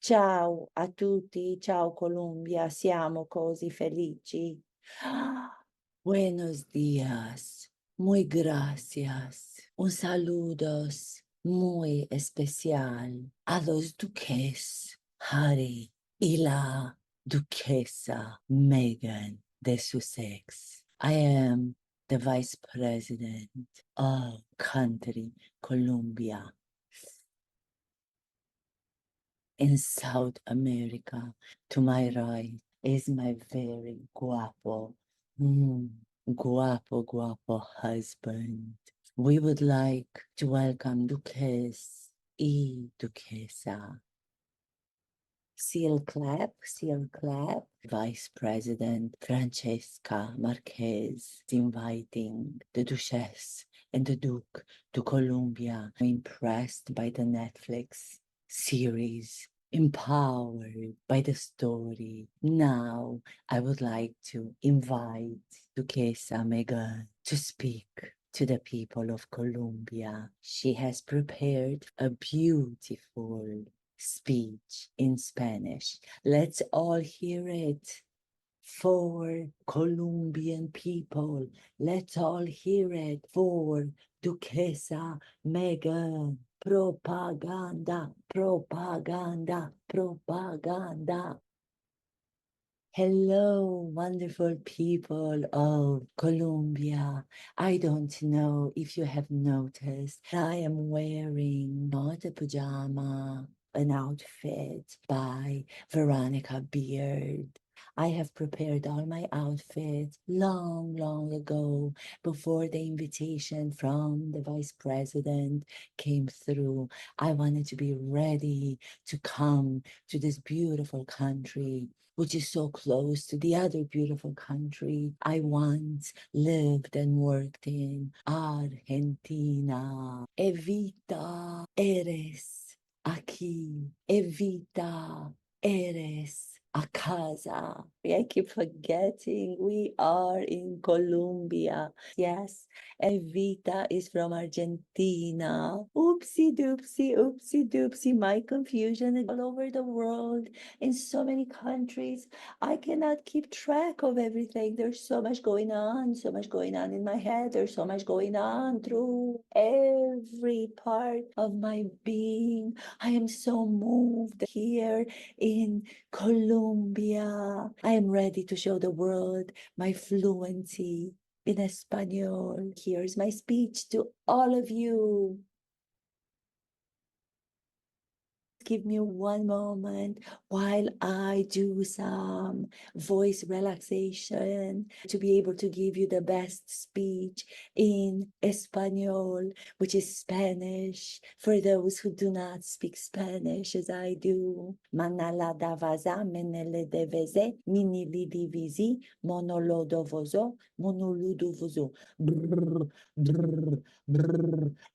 Ciao a tutti, ciao Colombia, siamo così felici. Buenos días, muy gracias. Un saludos muy especial a los duques Harry y la duquesa Meghan de Sussex. I am the vice president of country Colombia in South America. To my right is my very mm, guapo husband. We would like to welcome Duques y Duquesa. Seal clap, seal clap. Vice President Francesca Marquez inviting the Duchess and the Duke to Colombia. Impressed by the Netflix series, empowered by the story. Now I would like to invite Duquesa Meghan to speak to the people of Colombia. She has prepared a beautiful speech in Spanish. Let's all hear it. For Colombian people, let's all hear it. For Duquesa Meghan. Propaganda, propaganda, propaganda. Hello, wonderful people of Colombia. I don't know if you have noticed, I am wearing not a pajama, an outfit by Veronica Beard. I have prepared all my outfits long ago before the invitation from the vice president came through. I wanted to be ready to come to this beautiful country, which is so close to the other beautiful country I once lived and worked in, Argentina. Evita, eres aquí. Evita, eres a casa. I keep forgetting we are in Colombia. Yes, Evita is from Argentina. Oopsie doopsie, oopsie doopsie. My confusion is all over the world in so many countries. I cannot keep track of everything. There's so much going on in my head. There's so much going on through every part of my being. I am so moved here in Colombia. I am ready to show the world my fluency in Espanol. Here's my speech to all of you. Give me one moment while I do some voice relaxation to be able to give you the best speech in Espanol, which is Spanish, for those who do not speak Spanish as I do. Manala davaza menele deveze minili divisi monolodovozo monoludovozo.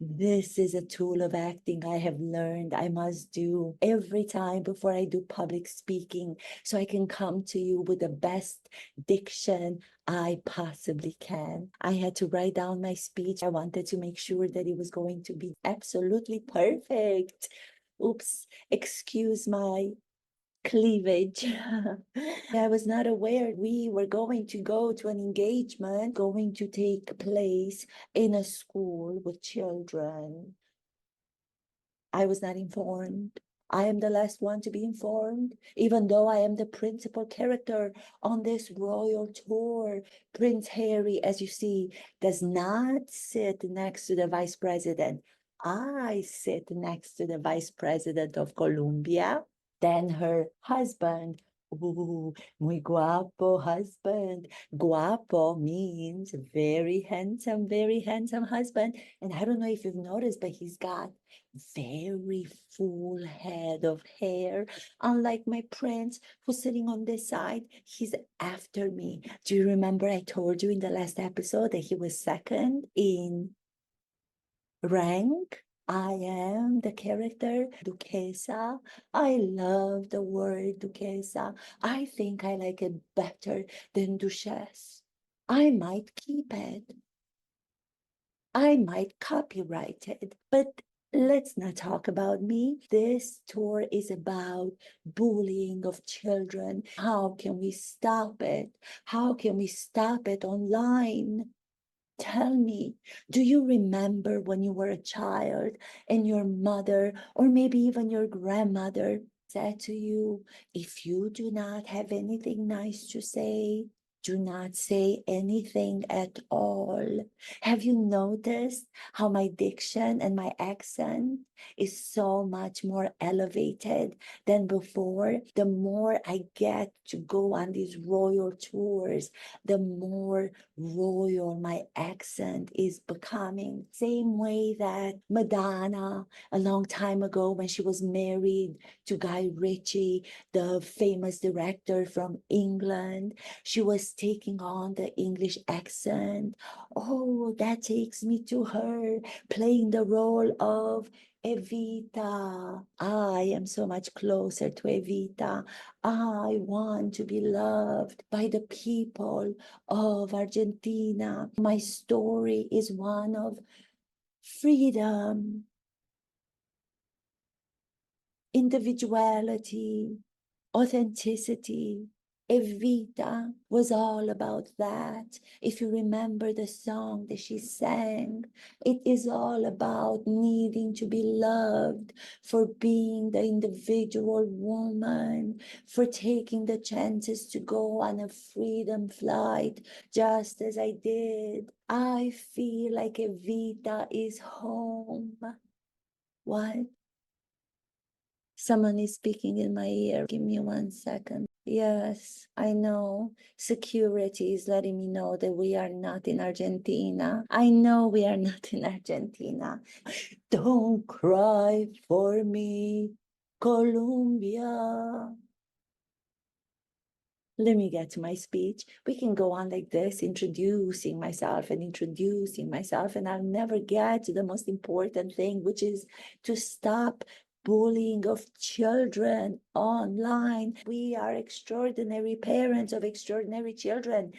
This is a tool of acting I have learned I must do every time before I do public speaking, so I can come to you with the best diction I possibly can. I had to write down my speech. I wanted to make sure that it was going to be absolutely perfect. Oops, excuse my cleavage. I was not aware we were going to go to an engagement going to take place in a school with children. I was not informed. I am the last one to be informed, even though I am the principal character on this royal tour. Prince Harry, as you see, does not sit next to the vice president. I sit next to the vice president of Colombia. Then her husband, ooh, muy guapo husband. Guapo means very handsome husband. And I don't know if you've noticed, but he's got very full head of hair. Unlike my prince who's sitting on this side, he's after me. Do you remember I told you in the last episode that he was second in rank? I am the character Duquesa. I love the word Duquesa. I think I like it better than Duchess. I might keep it. I might copyright it, but Let's not talk about me. This tour is about bullying of children. How can we stop it? How can we stop it online? Tell me, do you remember when you were a child and your mother, or maybe even your grandmother, said to you, if you do not have anything nice to say, do not say anything at all? Have you noticed how my diction and my accent is so much more elevated than before? The more I get to go on these royal tours, the more royal my accent is becoming. Same way that Madonna, a long time ago when she was married to Guy Ritchie, the famous director from England, she was taking on the English accent. Oh, that takes me to her playing the role of Evita. I am so much closer to Evita. I want to be loved by the people of Argentina. My story is one of freedom, individuality, authenticity. Evita was all about that. If you remember the song that she sang, it is all about needing to be loved, for being the individual woman, for taking the chances to go on a freedom flight, just as I did. I feel like Evita is home. What? Someone is speaking in my ear. Give me 1 second. Yes, I know. Security is letting me know that we are not in Argentina. I know we are not in Argentina. Don't cry for me, Colombia. Let me get to my speech. We can go on like this, introducing myself and introducing myself, and I'll never get to the most important thing, which is to stop bullying of children online. We are extraordinary parents of extraordinary children,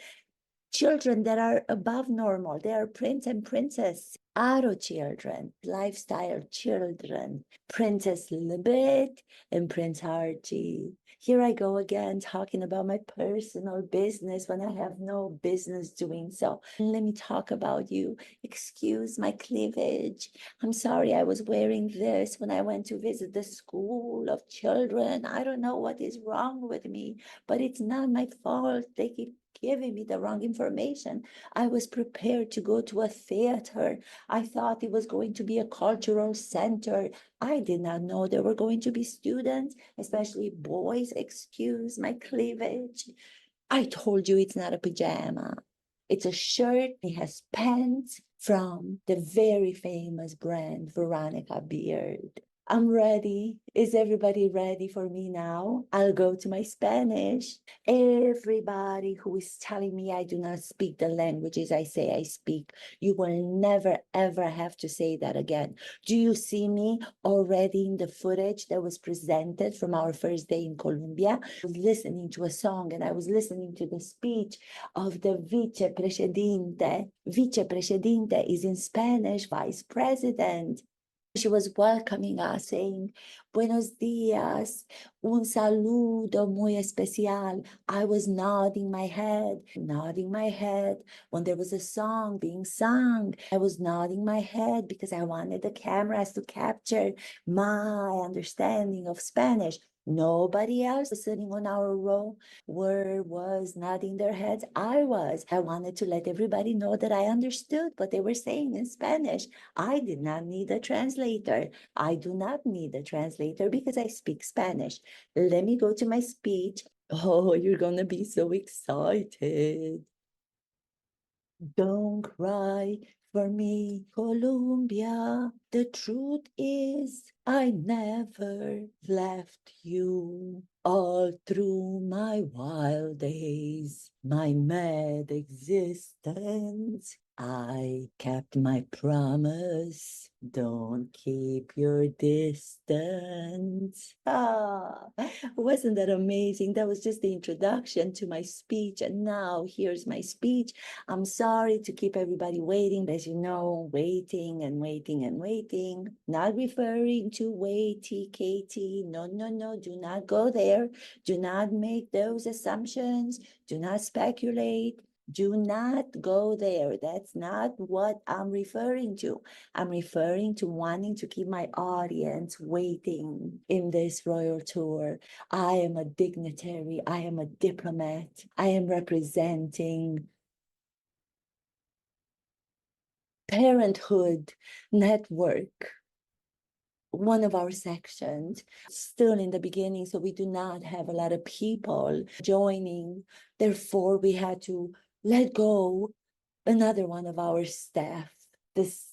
children that are above normal. They are prince and princess, Aro children, lifestyle children, Princess Libet and Prince Archie. Here I go again talking about my personal business when I have no business doing so. Let me talk about you. Excuse my cleavage. I'm sorry I was wearing this when I went to visit the school of children. I don't know what is wrong with me, but it's not my fault. They keep giving me the wrong information. I was prepared to go to a theater. I thought it was going to be a cultural center. I did not know there were going to be students, especially boys. Excuse my cleavage. I told you it's not a pajama. It's a shirt. It has pants from the very famous brand Veronica Beard. I'm ready. Is everybody ready for me now? I'll go to my Spanish. Everybody who is telling me I do not speak the languages I say I speak, you will never ever have to say that again. Do you see me already in the footage that was presented from our first day in Colombia? I was listening to a song and I was listening to the speech of the vicepresidente. Vicepresidente is in Spanish, vice president. She was welcoming us, saying, Buenos dias, un saludo muy especial. I was nodding my head when there was a song being sung. I was nodding my head because I wanted the cameras to capture my understanding of Spanish. Nobody else was sitting on our row was nodding their heads. I was. I wanted to let everybody know that I understood what they were saying in Spanish. I did not need a translator. I do not need a translator because I speak Spanish. Let me go to my speech. Oh, you're going to be so excited. Don't cry for me, Colombia. The truth is, I never left you. All through my wild days, my mad existence, I kept my promise. Don't keep your distance. Ah, wasn't that amazing? That was just the introduction to my speech. And now here's my speech. I'm sorry to keep everybody waiting. As you know, waiting and waiting and waiting. waiting, not referring to wait, TKT. No, no, no, do not go there. Do not make those assumptions. Do not speculate. Do not go there. That's not what I'm referring to. I'm referring to wanting to keep my audience waiting in this royal tour. I am a dignitary. I am a diplomat. I am representing Parenthood Network, one of our sections, still in the beginning, so we do not have a lot of people joining. Therefore, we had to let go another one of our staff, this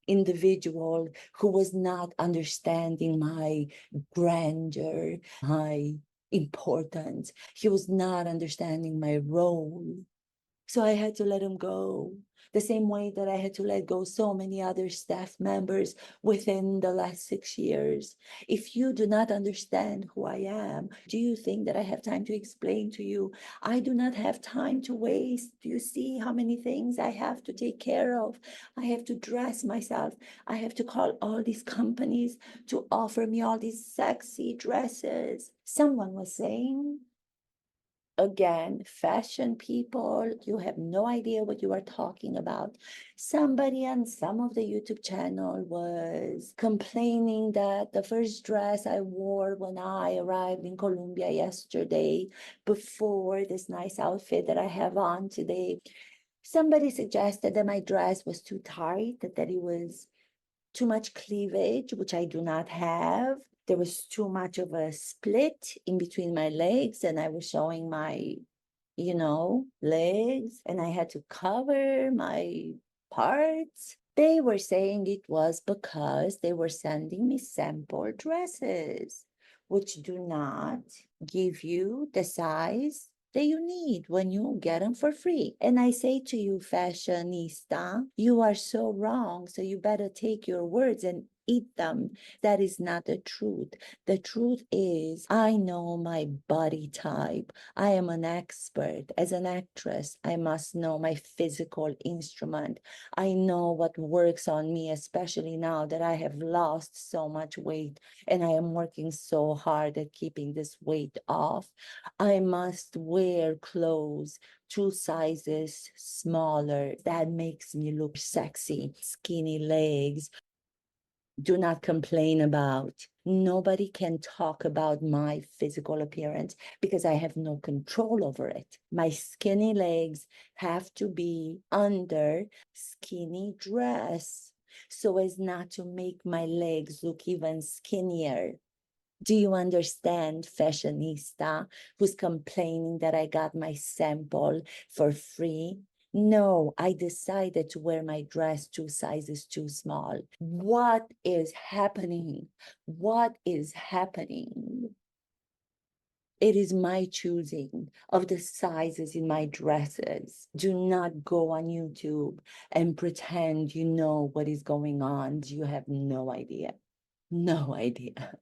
individual who was not understanding my grandeur, my importance. He was not understanding my role. So I had to let him go. The same way that I had to let go so many other staff members within the last 6 years. If you do not understand who I am, do you think that I have time to explain to you? I do not have time to waste. Do you see how many things I have to take care of? I have to dress myself. I have to call all these companies to offer me all these sexy dresses. Someone was saying, again, fashion people, you have no idea what you are talking about. Somebody on some of the YouTube channel was complaining that the first dress I wore when I arrived in Colombia yesterday, before this nice outfit that I have on today, somebody suggested that my dress was too tight, that it was too much cleavage, which I do not have. There was too much of a split in between my legs, and I was showing my, legs, and I had to cover my parts. They were saying it was because they were sending me sample dresses, which do not give you the size that you need when you get them for free. And I say to you, fashionista, you are so wrong. So you better take your words and eat them. That is not the truth. The truth is, I know my body type. I am an expert. As an actress, I must know my physical instrument. I know what works on me, especially now that I have lost so much weight and I am working so hard at keeping this weight off. I must wear clothes 2 sizes smaller. That makes me look sexy. Skinny legs, do not complain about. Nobody can talk about my physical appearance because I have no control over it. My skinny legs have to be under skinny dress so as not to make my legs look even skinnier. Do you understand, fashionista, who's complaining that I got my sample for free? No, I decided to wear my dress 2 sizes too small. What is happening? What is happening? It is my choosing of the sizes in my dresses. Do not go on YouTube and pretend you know what is going on. You have no idea. No idea.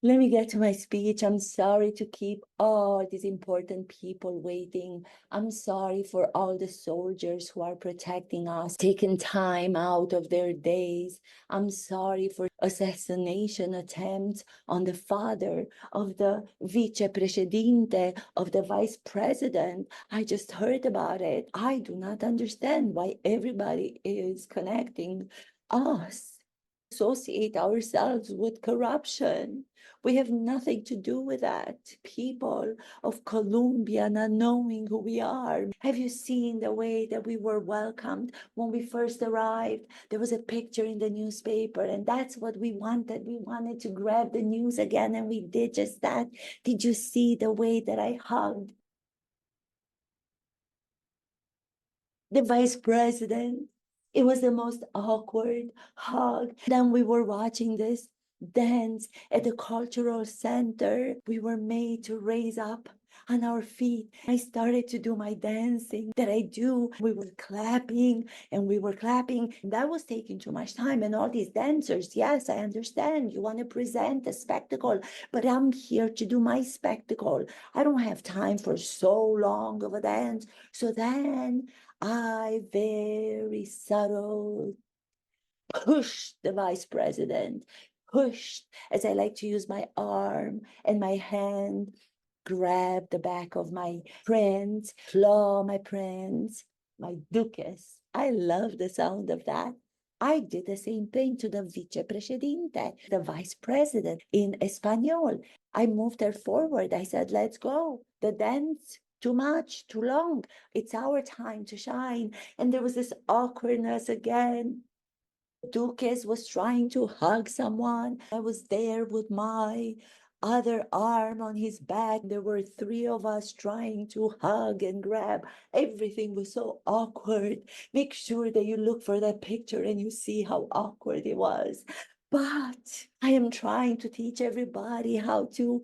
Let me get to my speech. I'm sorry to keep all these important people waiting. I'm sorry for all the soldiers who are protecting us, taking time out of their days. I'm sorry for assassination attempts on the father of the vicepresidente, of the vice president. I just heard about it. I do not understand why everybody is connecting us, associate ourselves with corruption. We have nothing to do with that. People of Colombia not knowing who we are. Have you seen the way that we were welcomed when we first arrived? There was a picture in the newspaper, and that's what we wanted. We wanted to grab the news again, and we did just that. Did you see the way that I hugged the vice president? It was the most awkward hug. Then we were watching this dance at the cultural center. We were made to raise up on our feet. I started to do my dancing that I do. We were clapping and we were clapping. That was taking too much time. And all these dancers, yes, I understand. You want to present a spectacle, but I'm here to do my spectacle. I don't have time for so long of a dance. So then I very subtle pushed the vice president, pushed, as I like to use my arm and my hand, grab the back of my prince, claw my prince, my duchess. I love the sound of that. I did the same thing to the vicepresidente, the vice president in Espanol. I moved her forward. I said, let's go. The dance, too much, too long. It's our time to shine. And there was this awkwardness again. Duques was trying to hug someone. I was there with my other arm on his back. There were three of us trying to hug and grab. Everything was so awkward. Make sure that you look for that picture and you see how awkward it was. But I am trying to teach everybody how to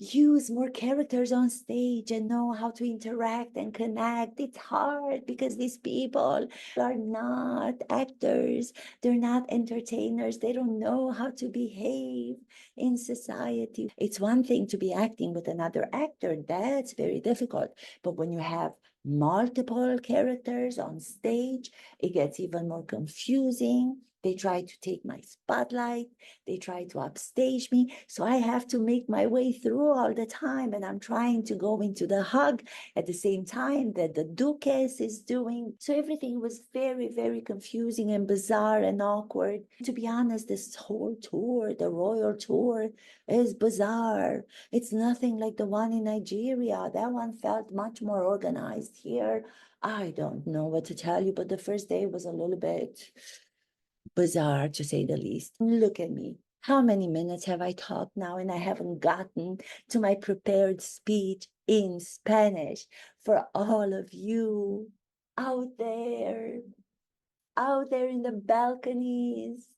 use more characters on stage and know how to interact and connect. It's hard because these people are not actors, they're not entertainers, they don't know how to behave in society. It's one thing to be acting with another actor, that's very difficult. But when you have multiple characters on stage, it gets even more confusing. They try to take my spotlight. They try to upstage me. So I have to make my way through all the time. And I'm trying to go into the hug at the same time that the Duchess is doing. So everything was very, very confusing and bizarre and awkward. To be honest, this whole tour, the royal tour, is bizarre. It's nothing like the one in Nigeria. That one felt much more organized. Here, I don't know what to tell you, but the first day was a little bit bizarre to say the least. Look at me. How many minutes have I talked now and I haven't gotten to my prepared speech in Spanish for all of you out there in the balconies?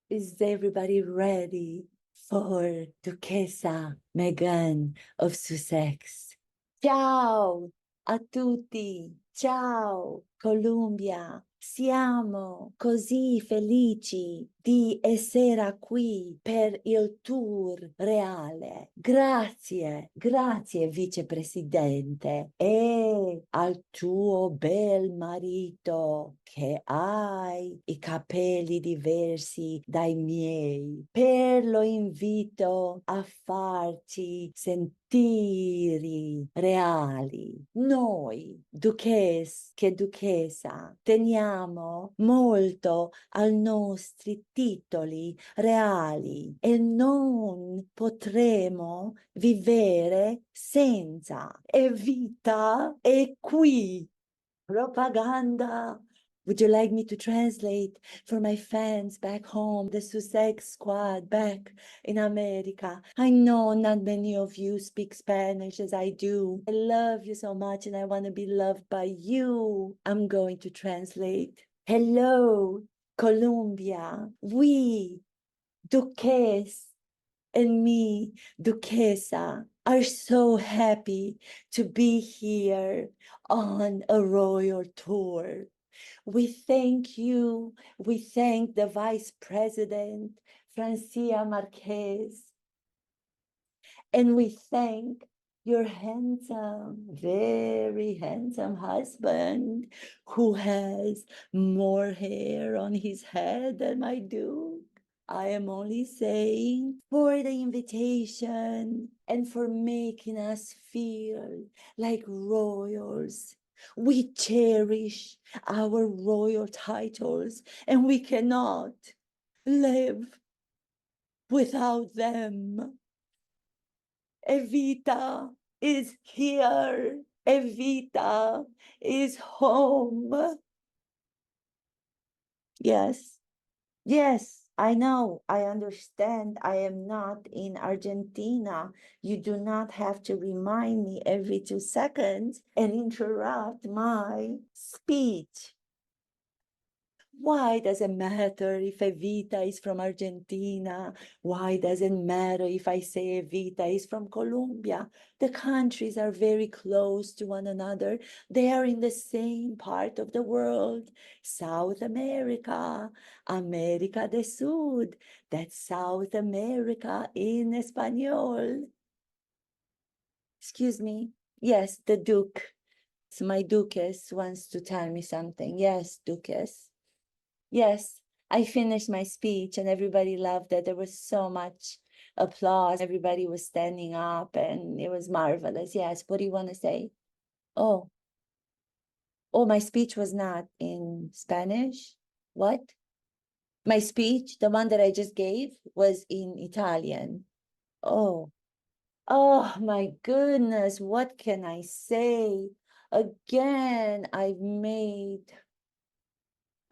Is everybody ready for Duchessa Meghan of Sussex? Ciao a tutti, ciao Columbia. Siamo così felici di essere qui per il tour reale. Grazie, grazie vicepresidente e al tuo bel marito che hai i capelli diversi dai miei. Per lo invito a farci sentire reali. Noi, duchess che duchessa, teniamo molto ai nostri titoli reali e non potremo vivere senza. E vita è qui. Propaganda. Would you like me to translate for my fans back home, the Sussex squad back in America? I know not many of you speak Spanish as I do. I love you so much and I want to be loved by you. I'm going to translate. Hello, Colombia. We, Duques, and me, Duquesa, are so happy to be here on a royal tour. We thank you. We thank the Vice President, Francia Marquez, and we thank your handsome, very handsome husband who has more hair on his head than I do. I am only saying for the invitation and for making us feel like royals. We cherish our royal titles and we cannot live without them. Evita is here. Evita is home. Yes. Yes, I know. I understand. I am not in Argentina. You do not have to remind me every 2 seconds and interrupt my speech. Why does it matter if Evita is from Argentina? Why does it matter if I say Evita is from Colombia? The countries are very close to one another. They are in the same part of the world. South America, América del Sur. That's South America in Espanol. Excuse me. Yes, the Duke. My Duchess wants to tell me something. Yes, Duchess. Yes, I finished my speech and everybody loved it. There was so much applause. Everybody was standing up and it was marvelous. Yes. What do you want to say? Oh, oh, my speech was not in Spanish. What? My speech, the one that I just gave, was in Italian. Oh, oh my goodness. What can I say? Again, I've made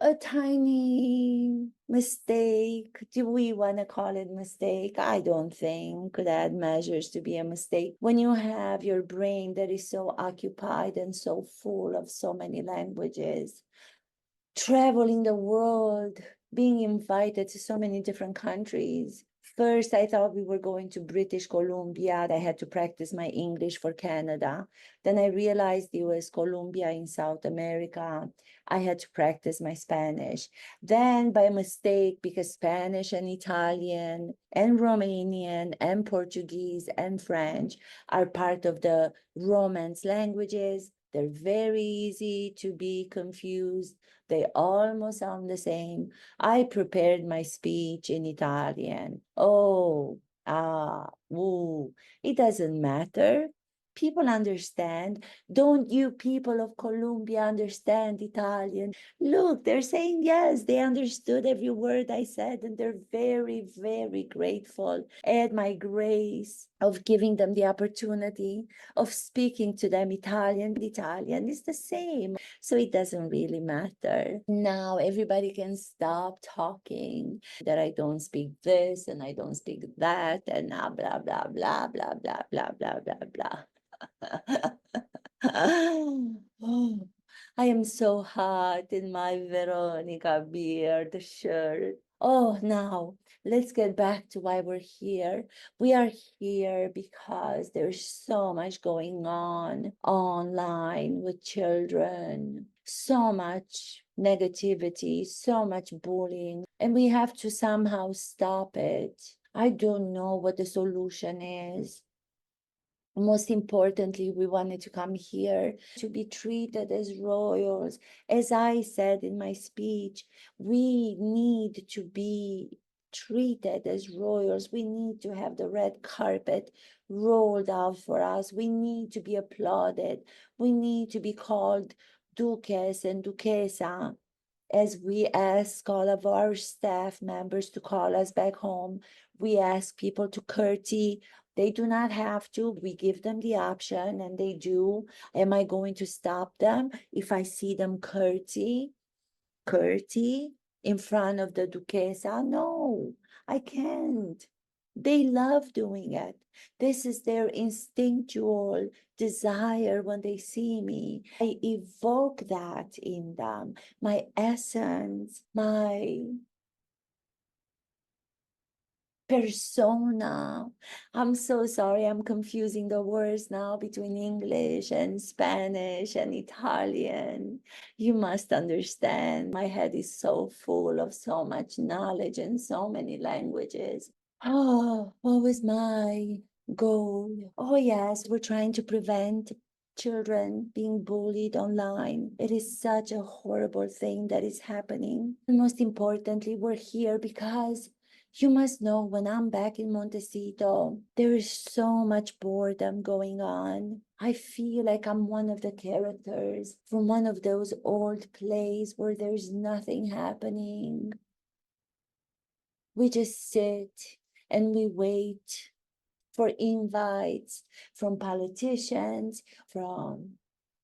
a tiny mistake. Do we want to call it mistake? I don't think that measures to be a mistake. When you have your brain that is so occupied and so full of so many languages, traveling the world, being invited to so many different countries. First, I thought we were going to British Columbia. I had to practice my English for Canada. Then I realized it was Columbia in South America. I had to practice my Spanish. Then, by mistake, because Spanish and Italian and Romanian and Portuguese and French are part of the Romance languages, they're very easy to be confused. They almost sound the same. I prepared my speech in Italian. Oh, ooh. It doesn't matter. People understand. Don't you people of Colombia understand Italian? Look, they're saying yes, they understood every word I said, and they're very, very grateful at my grace of giving them the opportunity of speaking to them Italian. Italian is the same, so it doesn't really matter. Now everybody can stop talking that I don't speak this and I don't speak that and blah, blah, blah, blah, blah, blah, blah, blah, blah, blah. Oh, I am so hot in my Veronica beard shirt. Oh, now let's get back to why we're here. We are here because there's so much going on online with children, so much negativity, so much bullying, and we have to somehow stop it. I don't know what the solution is. Most importantly, we wanted to come here to be treated as royals. As I said in my speech, we need to be treated as royals. We need to have the red carpet rolled out for us. We need to be applauded. We need to be called Duques and Duquesa, as we ask all of our staff members to call us back home. We ask people to curtsy. They do not have to. We give them the option and they do. Am I going to stop them if I see them curtsy in front of the Duquesa? No, I can't. They love doing it. This is their instinctual desire when they see me. I evoke that in them, my essence, my persona. I'm so sorry, I'm confusing the words now between English and Spanish and Italian. You must understand, my head is so full of so much knowledge and so many languages. Oh, what was my goal? Oh, yes, we're trying to prevent children being bullied online. It is such a horrible thing that is happening. And most importantly, we're here because you must know when I'm back in Montecito, there is so much boredom going on. I feel like I'm one of the characters from one of those old plays where there's nothing happening. We just sit and we wait for invites from politicians, from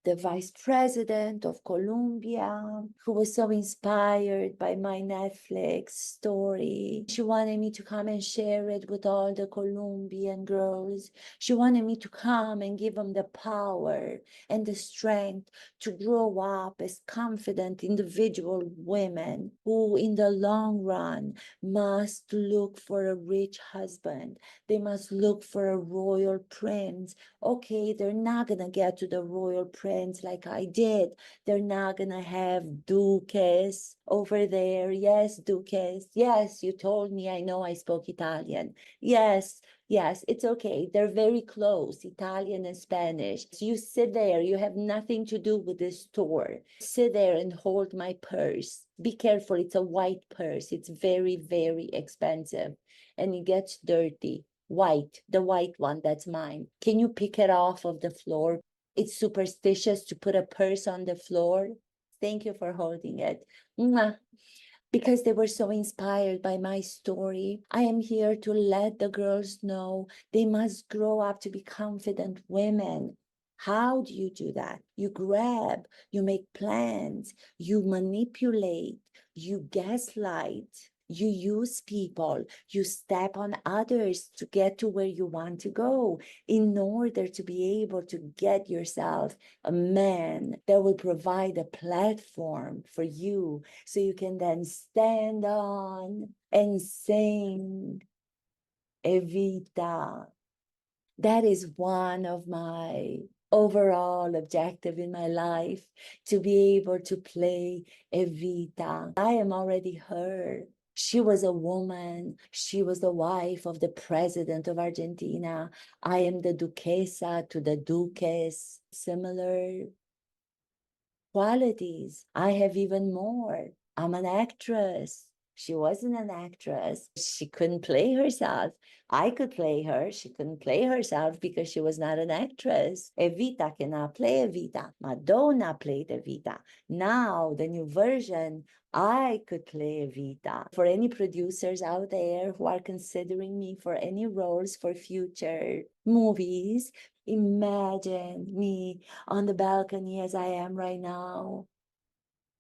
the vice president of Colombia, who was so inspired by my Netflix story. She wanted me to come and share it with all the Colombian girls. She wanted me to come and give them the power and the strength to grow up as confident individual women who, in the long run, must look for a rich husband. They must look for a royal prince. Okay, they're not gonna get to the royal prince friends like I did. They're not gonna have duques over there. Yes, duques. Yes, you told me. I know I spoke Italian. Yes, yes, it's okay. They're very close, Italian and Spanish. So you sit there. You have nothing to do with this tour. Sit there and hold my purse. Be careful. It's a white purse. It's very, very expensive. And it gets dirty. White, the white one, that's mine. Can you pick it off of the floor? It's superstitious to put a purse on the floor. Thank you for holding it. Mwah. Because they were so inspired by my story, I am here to let the girls know they must grow up to be confident women. How do you do that? You grab, you make plans, you manipulate, you gaslight, you use people, you step on others to get to where you want to go in order to be able to get yourself a man that will provide a platform for you so you can then stand on and sing Evita. That is one of my overall objective in my life, to be able to play Evita. I am already her. She was a woman. She was the wife of the president of Argentina. I am the duquesa to the duques. Similar qualities. I have even more. I'm an actress. She wasn't an actress. She couldn't play herself. I could play her. She couldn't play herself because she was not an actress. Evita cannot play Evita. Madonna played Evita. Now, the new version, I could play Evita. For any producers out there who are considering me for any roles for future movies, imagine me on the balcony as I am right now.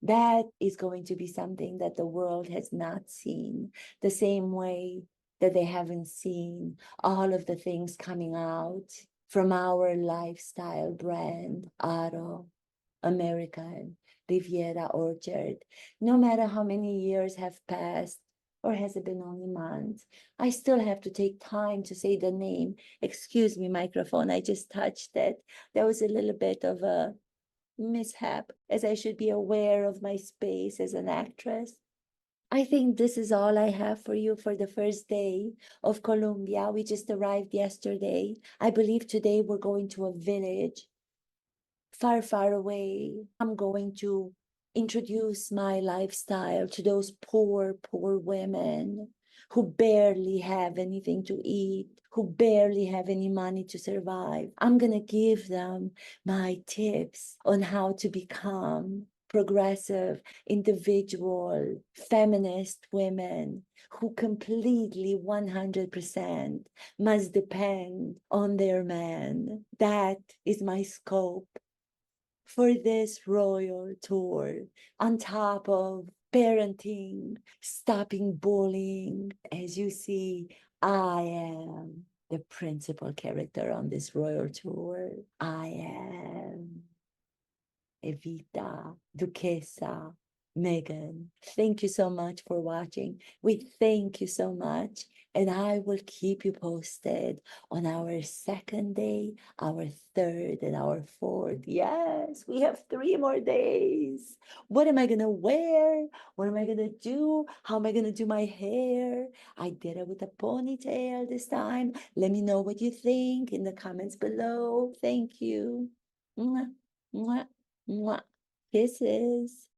That is going to be something that the world has not seen, the same way that they haven't seen all of the things coming out from our lifestyle brand, Aro, American, Riviera Orchard. No matter how many years have passed, or has it been only months, I still have to take time to say the name. Excuse me, microphone, I just touched it. There was a little bit of a mishap, as I should be aware of my space as an actress. I think this is all I have for you for the first day of Colombia. We just arrived yesterday. I believe today we're going to a village far, far away. I'm going to introduce my lifestyle to those poor, poor women who barely have anything to eat, who barely have any money to survive. I'm going to give them my tips on how to become progressive, individual, feminist women who completely 100% must depend on their man. That is my scope for this royal tour, on top of parenting, stopping bullying. As you see, I am the principal character on this royal tour. I am Evita, Duquesa, Meghan. Thank you so much for watching. We thank you so much. And I will keep you posted on our second day, our third, and our fourth. Yes, we have 3 more days. What am I going to wear? What am I going to do? How am I going to do my hair? I did it with a ponytail this time. Let me know what you think in the comments below. Thank you. Mwah, mwah. Mwah. Kisses.